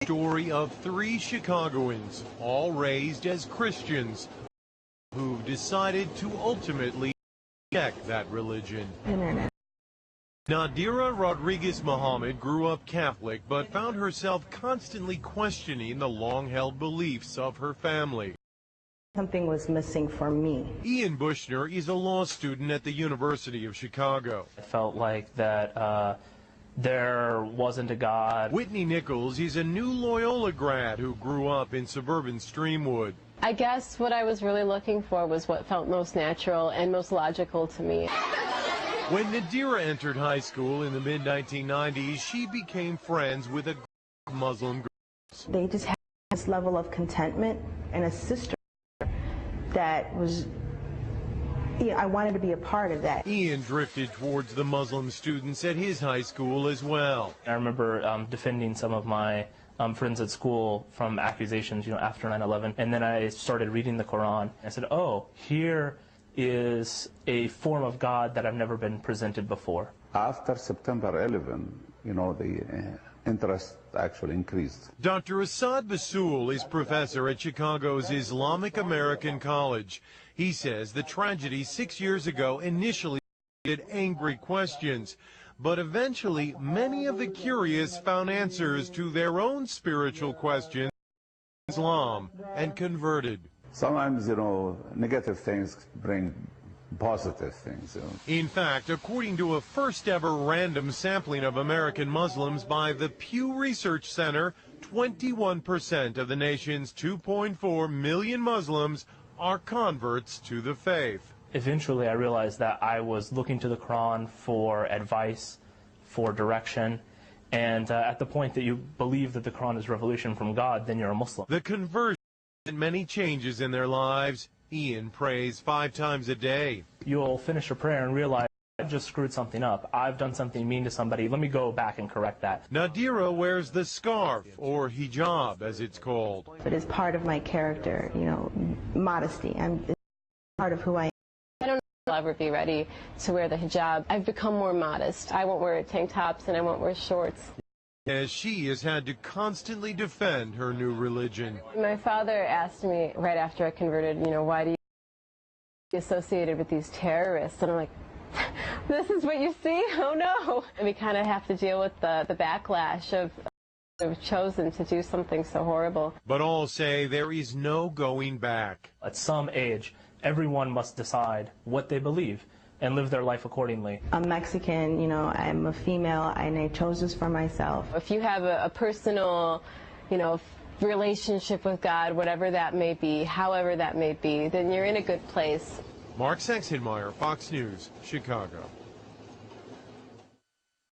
Story of 3 Chicagoans, all raised as Christians, who've decided to ultimately reject that religion. Nadira Rodriguez Muhammad grew up Catholic, but found herself constantly questioning the long-held beliefs of her family. Something was missing for me. Ian Bushner is a law student at the University of Chicago. I felt like that there wasn't a God. Whitney Nichols is a new Loyola grad who grew up in suburban Streamwood. I guess what I was really looking for was what felt most natural and most logical to me. When Nadira entered high school in the mid-1990s, she became friends with a group of Muslim girls. They just had this level of contentment and a sister that was, I wanted to be a part of that. Ian drifted towards the Muslim students at his high school as well. I remember defending some of my friends at school from accusations, after 9/11, and then I started reading the Quran. I said, oh, here is a form of God that I've never been presented before. After September 11, the interest actually increased. Dr. Assad Basul is professor at Chicago's Islamic American College. He says the tragedy 6 years ago initially created angry questions, but eventually many of the curious found answers to their own spiritual questions in Islam and converted. Sometimes, negative things bring positive things. In fact, according to a first-ever random sampling of American Muslims by the Pew Research Center, 21% of the nation's 2.4 million Muslims are converts to the faith. Eventually, I realized that I was looking to the Quran for advice, for direction, and at the point that you believe that the Quran is revelation from God, then you're a Muslim. The conversion and many changes in their lives. Ian prays 5 times a day. You'll finish a prayer and realize, I've just screwed something up. I've done something mean to somebody. Let me go back and correct that. Nadira wears the scarf, or hijab as it's called. It is part of my character, modesty. It's part of who I am. I don't know if I'll ever be ready to wear the hijab. I've become more modest. I won't wear tank tops and I won't wear shorts. As she has had to constantly defend her new religion. My father asked me right after I converted, why do you be associated with these terrorists? And I'm like, this is what you see? Oh no. And we kind of have to deal with the backlash of who've chosen to do something so horrible. But all say there is no going back. At some age, everyone must decide what they believe and live their life accordingly. I'm Mexican, I'm a female, and I chose this for myself. If you have a personal, relationship with God, whatever that may be, however that may be, then you're in a good place. Mark Sextonmeyer, Fox News, Chicago.